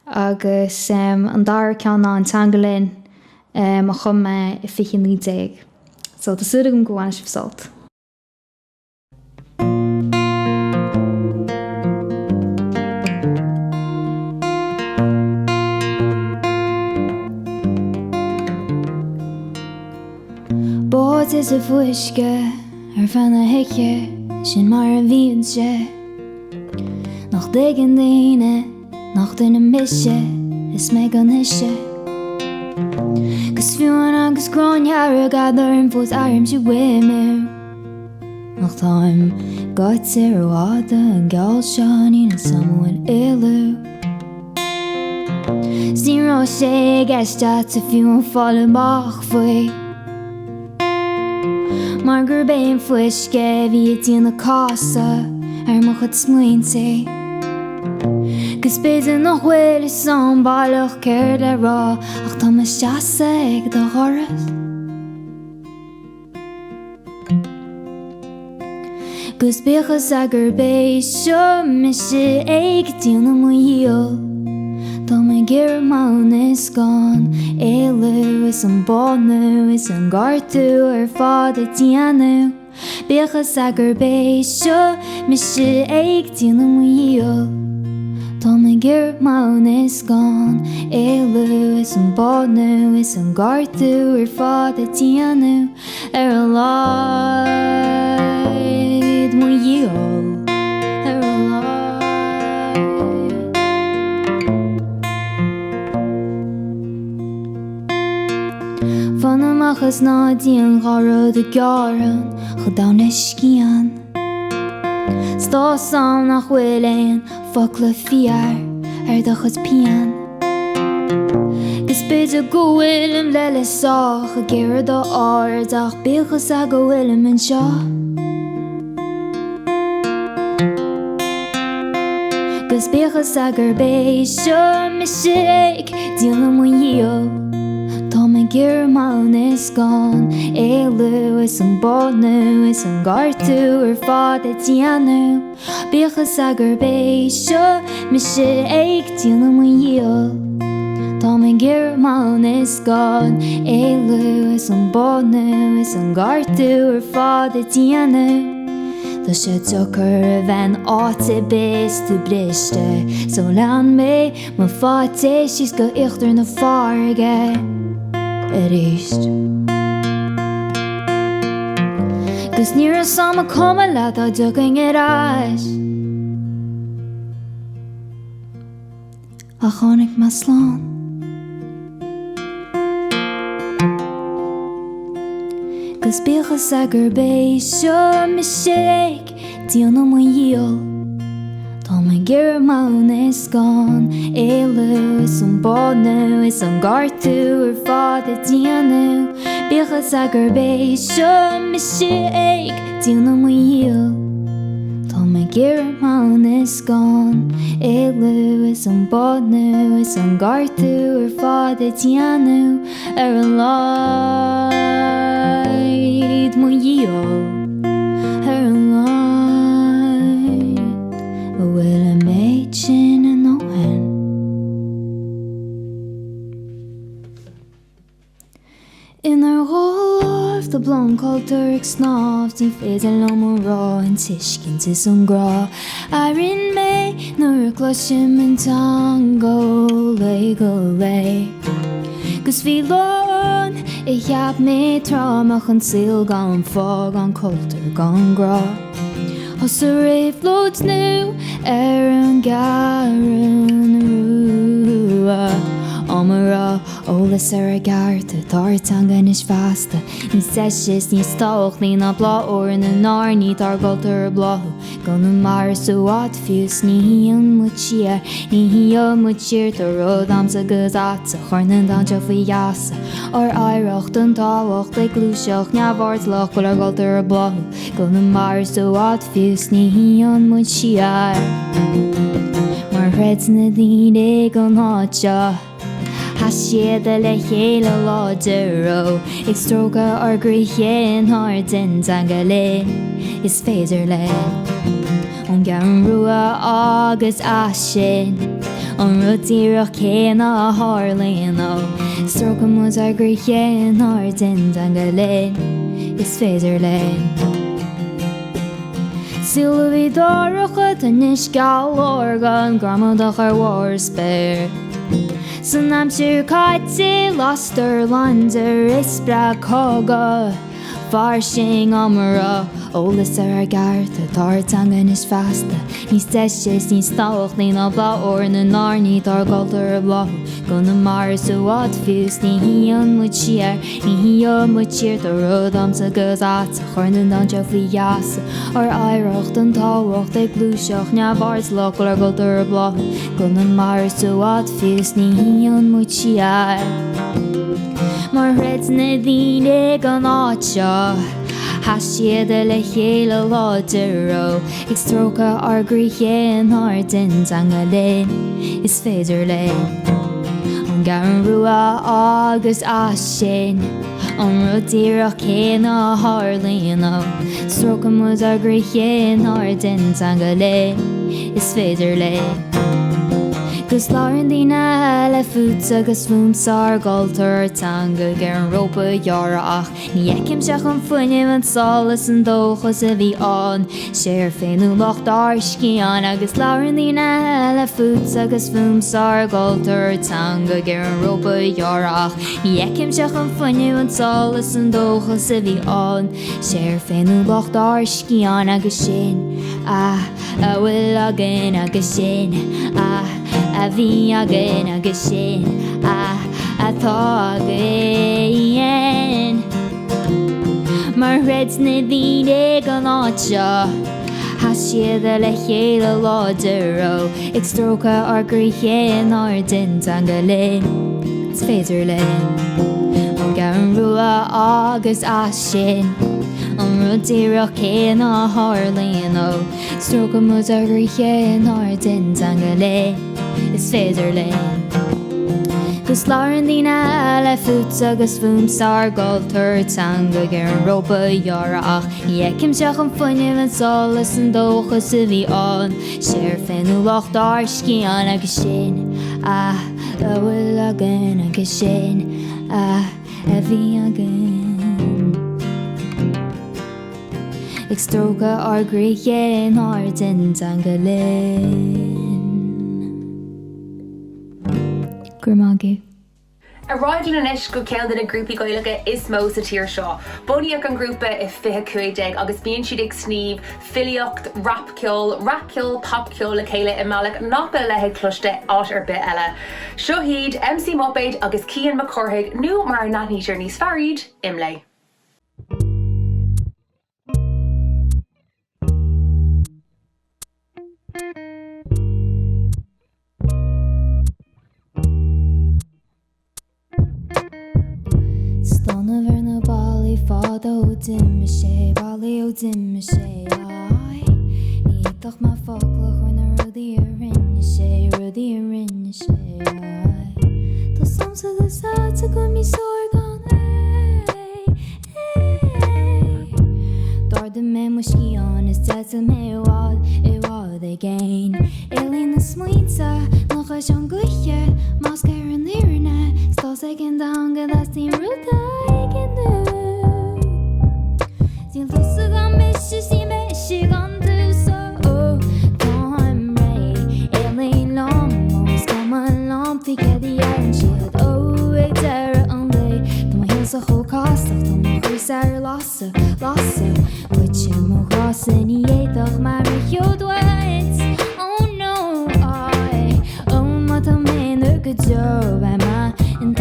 agus an dar ceanna an tangalin a chum me I fichin ní déag. So tá suúda gom goháine sibh salt. Bód is a bhuiisce ar fanna hiice sin mar a bhíonn sé. Nach dagan daine nach duine mise is mé gan hiise. Gus fiúin agus gráinhear gadar an fós airm si bhuiimú. Nach táim gait ar bháda an gáil seán na samhain éilú. Sírá sé gceiste sa fiúin fáil amach faoi. Mar gur béim fuisce bhí díana na casa ar mo chud smuointe. Gus beidir nach bhfuil is an bailach céir le rá ach tá me seasa ag do ghoras. Gus bíchas a gur béis seo me sé ag díana mo díal. Tá me gur mán is gán éilú is an bánú is an gartú ar fád a díanú. Bíchas a gur béis seo me sé ag díana mo díal. Tá me gur mán is gán éilú is an bánú is an gartú ar fád a díanú ar a láid mo díal. Fanamachas ná díon gharad a gearan chudán iscían. Stásam nach bhfuil éon foc le fiar ar do chud pian. Gus beidir go bhfuilim le le sách a ggéire do áir ach bíchas a go bhfuilim an seo. Gus bíchas a gur béis seo me sé ag díana mo díal. Tá me gur mán is gán éilú is an bánú is an gartú ar fád a díanú. Bíchas a gur béis seo me sé ag díana mo díal. Tá me gur mán is gán éilú is an bánú is an gartú ar fád a díanú. Tá sé tuchar a bhean áte bés tú briste so lean mé má fáte síos go iachtar na fáige. Éist. Gus níor a sama cuma le a dugaing ráis. A chonig me slán. Gus bíchas a gur béis seo me sé ag díana mo díal. Tá me gur mán is gán éilú is an bánú is an gartú ar fád a díanú. Bíchas a gur béis seo me sé ag díana mo díal. Tá me gur mán is gán éilú is an bánú is an gartú ar fád a díanú ar a láid mo díal. Ar a láid bhfuil a méid sin an the blonde culture snoft die féidir lomrá an tiiscin is an grá a rin mé nuair cloisim an tango le go le gus bhí lán I cheap mé trámach an síl gan fág an culture gan grá Os a raibh loads nu an garan rua Amara ólas a garta tartangan is fasta Ní seis ní stách ní na blá ó na ná ní tar galtar blahu Gan na mar so wat fiús ní híon mu siar Ní híon mu siar tar rud am sa gus atsa Chornan dan se fwy jasa Or aireacht an táhacht le glúiseach neabhart lach gol ar galtar blahu Gan na mar so wat fiús ní híon mu siar Mar reds na dín gan hátja Siad le chéile láidiró Ag stróga ar grichéan hardin an go lin Is féidir le An gan rua agus sin An rutíireach céan a hálíon ó Stróga mu ar grichéan hardin an go lin Is féidir le Súla bhí dárachad an is gal organ Gramadach ar war spéir San am siúr caite lastar lander is bra coga Farsing amara ólas ar garta tartangan is fasta Nís teis ní stáach ní na blá ó na ná ní tar galtar blahu Gan na mar so wat fiús ní híon mu siar Ní híon mu siar tar rud am sa gus atsa Chornan dan se fwy jasa Ar aireacht an táhacht ag glúiseach neabhart lach ar galtar blahu Gan na mar so wat fiús ní híon mu siar Mar reds na dín gan átseo Siad le chéile láidiró Ag stróga ar grichéan hardin an go lin Is féidir le An gan rua agus sin An rutíireach céan a hálíon ó Stróga mu ar grichéan hardin an go lin Is féidir le Gus láran dína le fút agus fúmsar galtar tanga gur an rópa deara ach Ní eicim seach an fuinnim an solas an dóchas a bhí an Séir féinú locht ar scián agus láran dína le fút agus fúmsar galtar tanga gur an rópa deara ach Ní eicim seach an fuinnim an solas an dóchas a bhí an Séir féinú locht ar scián agus sin a bhfuil agin agus sin a bhí agin agus sin atá again Mar reds na dín gan átseo siad le chéile láidiró Ag stróga ar grichéan hardin an go lin Is féidir le An gan rua agus sin An rutíireach céan a hálíon ó Stróga mu ar grichéan hardin an go lin Is féidir le Gus láran dína le fút agus fúmsar galtar tanga gur an rópa deara ach Ní eicim seach an fuinnim an solas an dóchas a bhí an Séir féinú locht ar scián agus sin a bhfuil agin agus sin a bhí agin Ag stróga ar grichéan hardin an go lin Gurmagi. A ráidlan in isis go ceann na grúpi goilige is mó sa tír seo. Buíoch an grúpa I 25 agus bíonn siad ag sníomh filiocht, rapceol, popceol le chéile I mbealach nach be lethe cloiste áit ar bit eile. Seo hiad MC Mopéid agus Cian McCorthaig nó mar natnítear níos faríd imlé. Stóna bhar na bailí fád ó dimime sé bailí ó dimime sé Ní ag má fócla chuir na rudaí a rinne sé Tá samsa go sáta go mí sóir gan Darda mé mu scián is deita mé I bhád again Élín na smuointe nach is an gluiche más ceir an lírinne Stás ag an danga that's tín ruta ag an nu sar lasa Which mo crossing éach mar chiodwaits Oh no I Oh mat a man go jo by ma in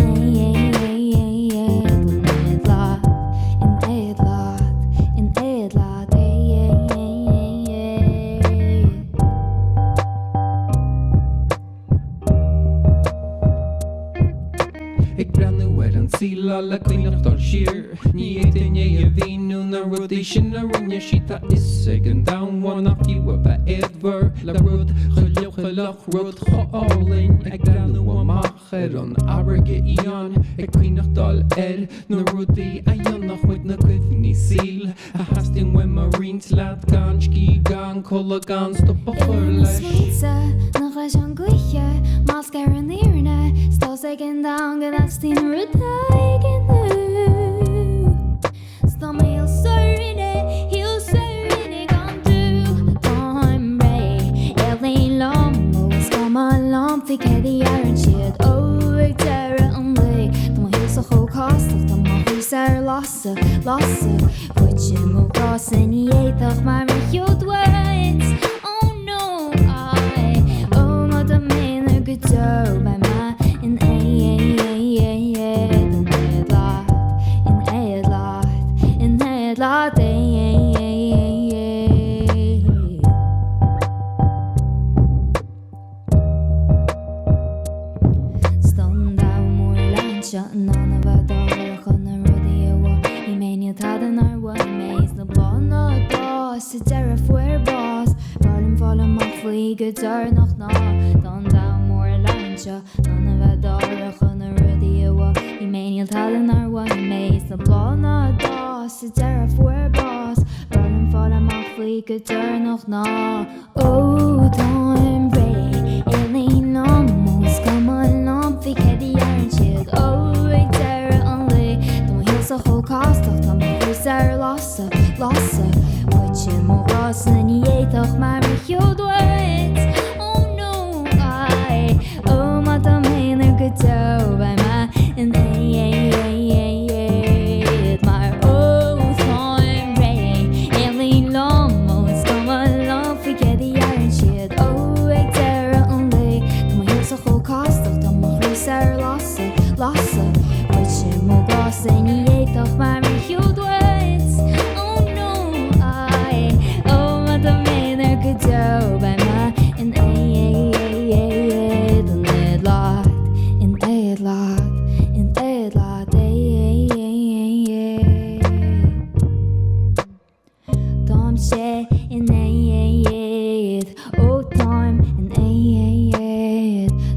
Síla le cuiinechtá sir Ní é daine a bhíú na rudí sin na rinne sita is an dáháin nach fiú a éadhar le rud chuleocha rud choálainn ag danú amach an airge íon ag cuiinechtdal na rudaí a dhéon nach chuid na cuimhní síl a hasting we mar rint leat gan cí gan chola gan stoppa chuir leis nach leis an gcuiche Más gar an íirne Stás ag an danga that's tín ruda ag an Stá mé he'll sorry gan dú Táim ré Elín lom Ós gom a lom fi cedi ar an siad ó ag deire an lé Tá má he'll sa chócástach Tá má hús ar lasa Fuid mó crosan í éach mar mar chiodwaits Oh no I Oh má da ména go do by ma in lot Stan da mór landse ná bheit dá chun na rudí bhá I méine tad an arha mééis na blana dá sa deire fuair bás Barlim fáil amach faoi go dar nach ná Dan da mór landse ná bheit dá chun na rudí bhá I méine tad an arha mééis na blana dá sa deire fuair bás Barlim fáil amach faoi go dar nach ná Ó táim ré Elín lom Ós gom a lom fi cedi ar an siad ó ag deire an lé Tá má he'll sa chócástach Tá má hús ar lasa Fuid mó crosan í éach mar mar chiodwaits Oh no I Oh mat a ména go do by ma in Mar ó táim ré Elín lom Ós gom a lom fi cedi ar an siad ó ag deire an lé Tá má he'll sa chócástach Tá má hús ar lasa Fuid mó crosan í éach mar mar chiodwaits Oh no I Oh mat a ména go do by ma in Dám sé in ó táim in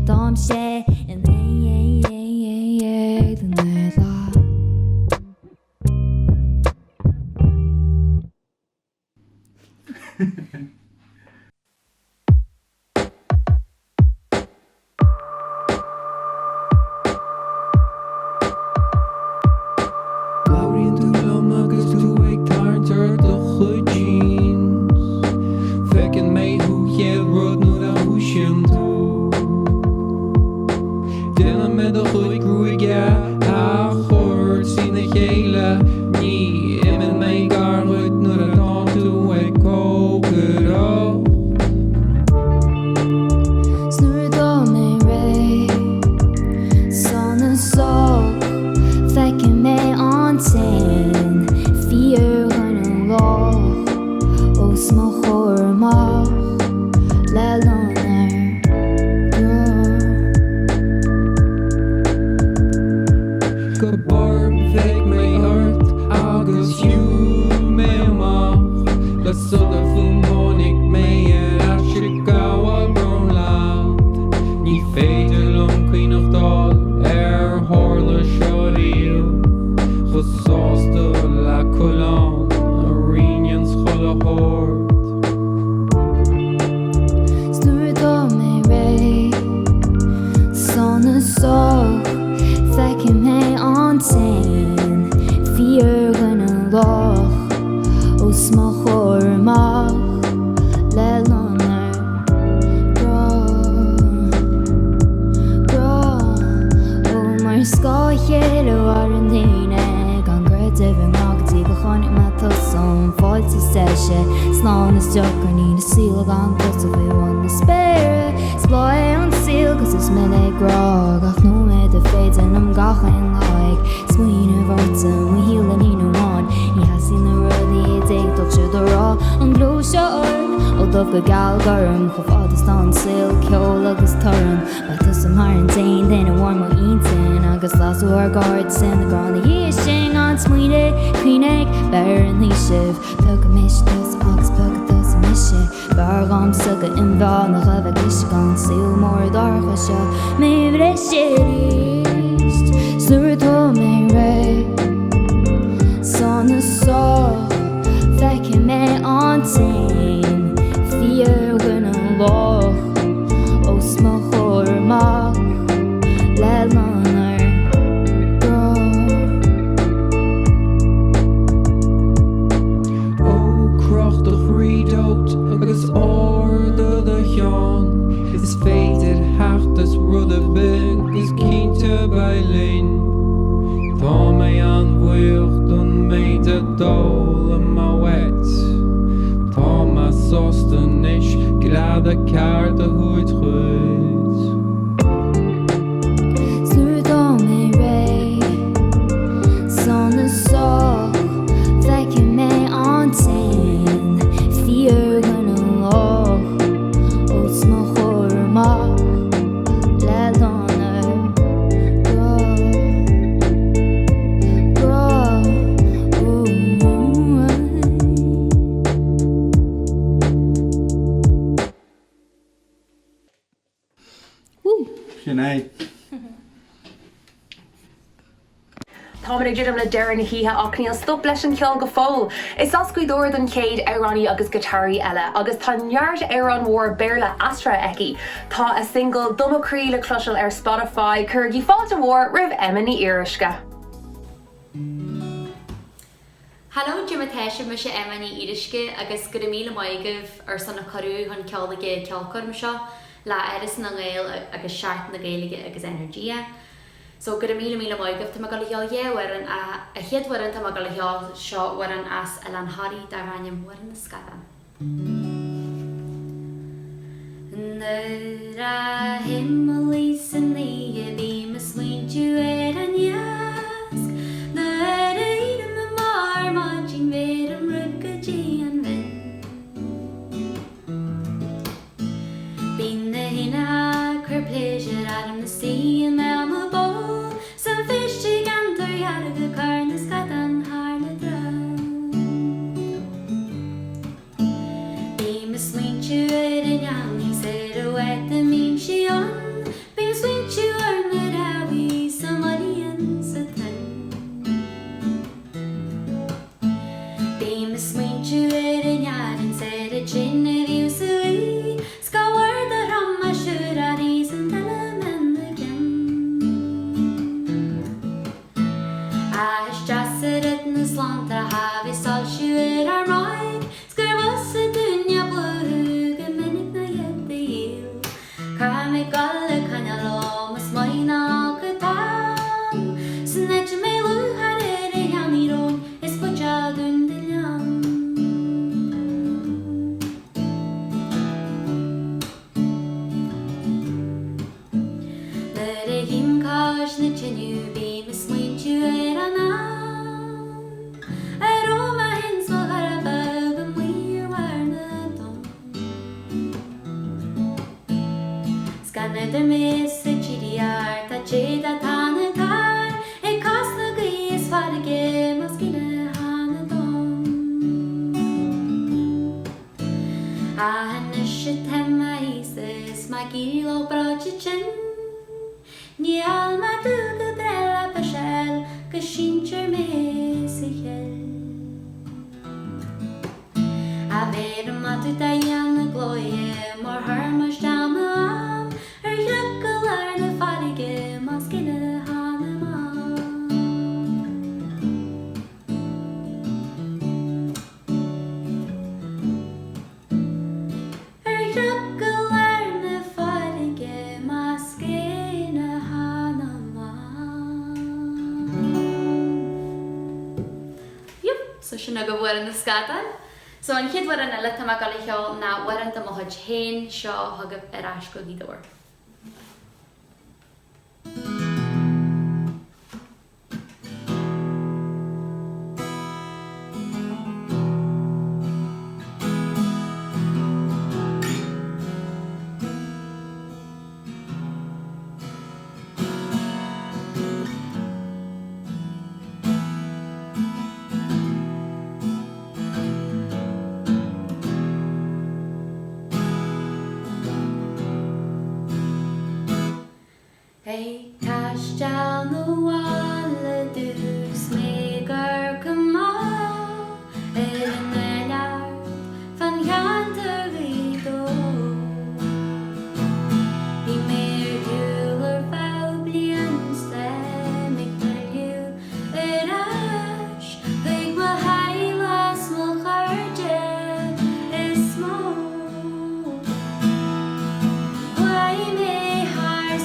Dám sé in Láiríonn tú lom agus tú ag tartar do chud jeans Fecinn mé thuchéad rud nó a thuisiún tú Déanam me do chud grúige a chóir sin na chéile Ní imin mé garchuid nó a dá tú ag cógurá Snúr dó mé ré Son só Fecinn mé an tain Fiú gan an lách Os má chóir amach le lonar Go barb feic mé hurt agus hiú mé amach Le sula fumónig mé a sigáil bron leat Ní féidir lom cuinechtdal tharla seoíú Chusásta le colán a rion scoil a thabhairt Snúr dó mé ré Son só Fecinn mé an tain Fiú gan an lách Os má chóir amach le lonar Ó mar scáil chéile ar an daine gan gradamh amach mishe Slán is joker ní na síl gan go a bhí bhain na spéire Splá é an síl gus is mé grá ach nó mé de féid an am gachan laig Smuoine bharta mu híla ní nóháin Ní hasí na rudí déagach se do rá an glú seo ó do go gal gom go fád is ná síl ceol agus tarm Ba tus am mar an dain den a warm ó intin agus lasú ar gard sin na gránna hí sin an smuoine cuineag bear an hí sibh Pega mistas agus pega tus mishe Bar gam suga in bhá na chubh is gan síl mór darcha seo mé bhre sé ríist Suirtó mé ré Son na só feice mé an tain Fiar win an loch ó sma chóirmach le lanar grá Ó crochtach rídócht agus áda a cheán Is féidir heachtas rud a big is cínte bailín Tá mé an bhuiocht don méid a dul am má wet Tá má sostan is glad a ceart a thuid chuid Suirtó mé ré Son na soch feice mé an tain Fiar gan an loch ó sma chóirmach le lanar grá Sinead. Tá ag ddíidim le deireadh na híthe ach níl stop leis an ceol go fóil. Is oscuidóir don céad éireannaí agus gitáirí eile, agus tá neart éireann mhór béarla astra eici. Tá a single Domacrí le cloisiil ar Spotify chuirgí fáilte mhór rih Emily Irisca. Hallo Jimmatéisi mu sé Emily Irisce agus go míle maigah ar sanna choú chun ceolalaige ceolchom seo le airis na ngéil agus seaart na géalaige agus energia. So go míle maigah tá go lehealhéhharan a chiadhharan tá go leheal seo waran as a landthaí dar bhaim waran na scadan. Nuair a himmelí san líhe bhí me smuointiú ar an neasc nuair a iad me mar máidjin bhéad an rugadtí an bhin. Bhí na hine chuir pléisiúr adam na sí an mé mo bó san fiste gantar hearr go car na scadan thar na drá. Bhí me smuointiú ar an neamh said a wet the mean she on Been sweet you are not how we somebody in Satan Been me sweet you at a yard and said a chin of you silly Scour the rum I should have these and tell them again I just said it in the slant I have is all she at our right Scar was a dunya blue good minute na yet the yield Carme galle canna lo mas moina katan Snatch me lu hare de yamiro es pocha dun de lam Let a him kash na chenu be mis moinchu erana Aroma hins lo harabag and we're warna don Scanner the miss a GDR ta cheda tana car e costa gris farge maskina hana don Ahanish tema isis magilo brochin Ni alma tu que bella pachel que shincher me sichel A ver matu tayana gloye more harmash dama Yakkar na farige maskina hanama Yakkar na farige maskina hanama Yep, so sinna go bhfuil na scatan So an chiad war an a lit amach gal cheol na warint am chuid hain seo thugad ar ais go gídóir. Hey, cash down the wall, dus meegar kamal, en een yard van jante rido. Die meer juler vouw blien stem, ik wil je het ash, ik wil heilas wil garje, is small. Why me haar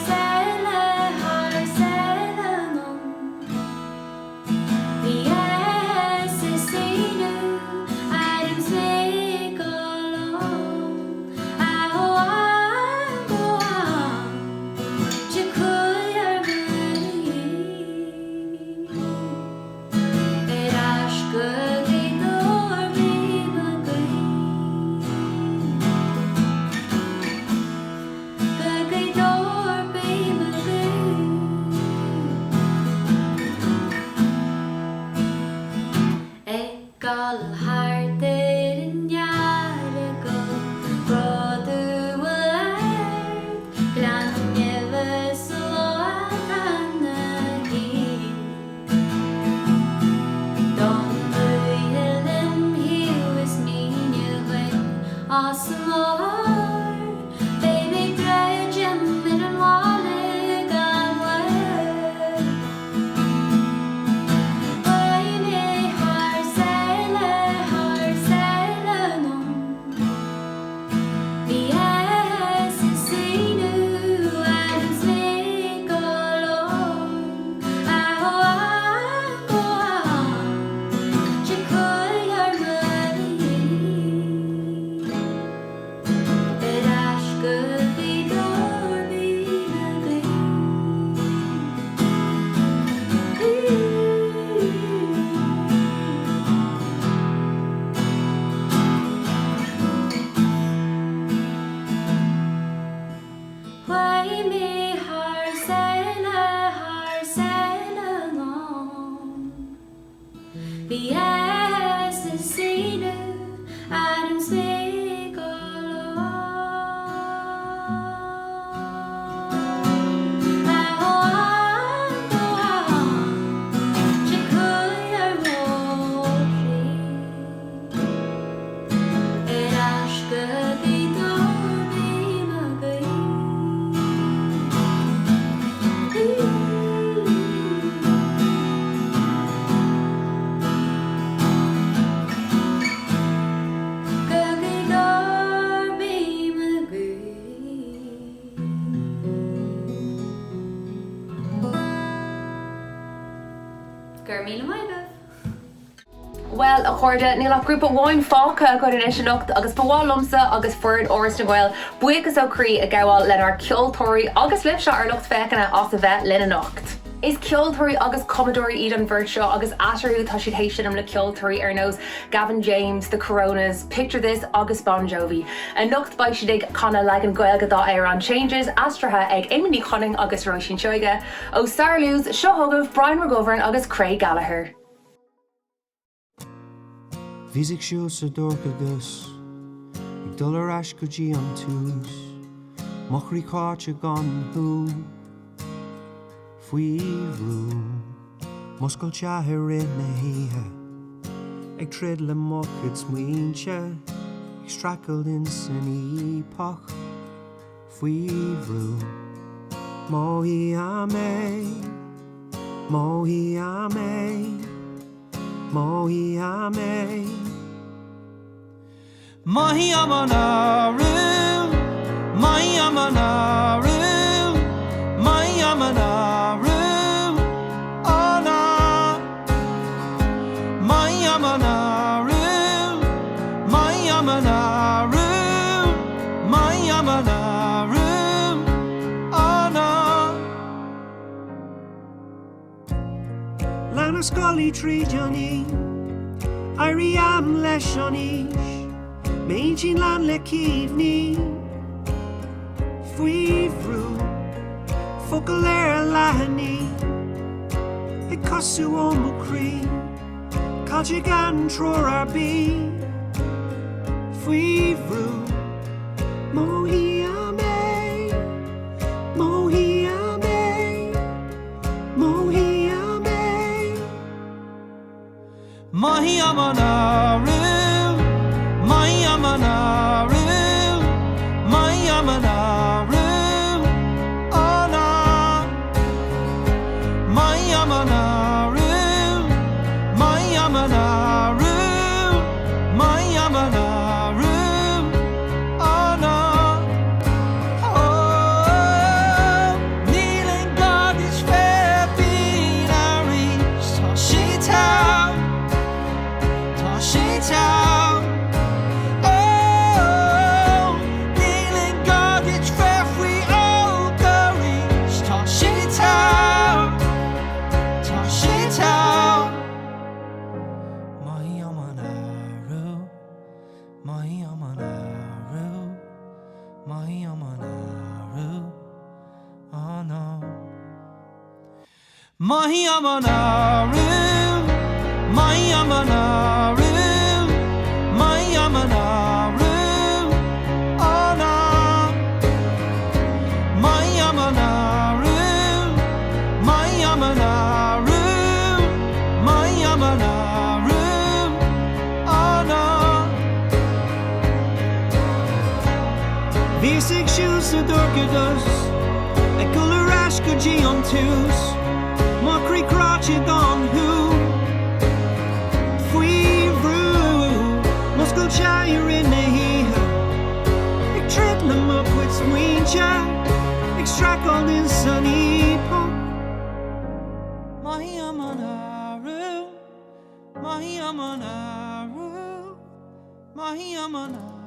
Well, a chuirde níl ach grúpa bháin fáca go in isisiacht agus bháil lomsa agus ford óras na ghfuil buchas ó crí a gabháil lenar ceoltóirí agus libh se ar lucht fecanna as a bheith lena nocht. Is ceoltóirí agus Commodore iad an bhirt seo agus atarú tá siad hééis sin am le ceoltóirí ar nós Gavin James, The Coronas, Picture This agus Bon Jovi. A nocht ba siad ag chana le an gailgadá ar an Changes, astrathe ag Éiminí Chonning agus Roisin Seoige, ó Starlús, Seo Thugah, Brian McGovern agus Craig Gallagher. Bhísigh siú sa dúrcagus, ag dul ar ais go dtí an tús, mochraí cáte gan thú, faoi bhrú, moscail teathair ré na haithe, ag trid le mochid smaointe, ag stracaill in san ípach, faoi bhrú, móí a mé, móí a mé. Mohi ame Mahi amanaru Mahi amanaru Mahi amanaru Ana Mahi amanaru a scully tree Johnny Iri am leis an ish Méjin lan le cíbhní Fuihrú Focail ar a leithní I cosú ó mo crí Cáilte gan tror ar bí Fuihrú Móhí am é Móhí am é Móhí am é Mahi am an aru Mahi am an aru Mahi am an aru Oh na Mahi am an aru Mahi am an aru Mahi am an aru Oh na Oh Kneeling God is fair being a reach Tá she town Town. Oh, kneeling God, it's fair free all the reach. Town. Mahi am an aru, Mahi am an aru, Mahi am an aru. Oh no. Mahi am an aru, Mahi am an aru. Mahi am an aru, oh na. Mahi am an aru, Mahi am an aru, Mahi am an aru, oh na. Bhís ag siús na dorcadas Ag gul ar ais go dtí an tús Má crí cráte gan hú Chair in the híhe Ag trid na mo cuid smuointe Ag stracáil in san ípó Mahi am an aru, Mahi am an aru, Mahi am an aru.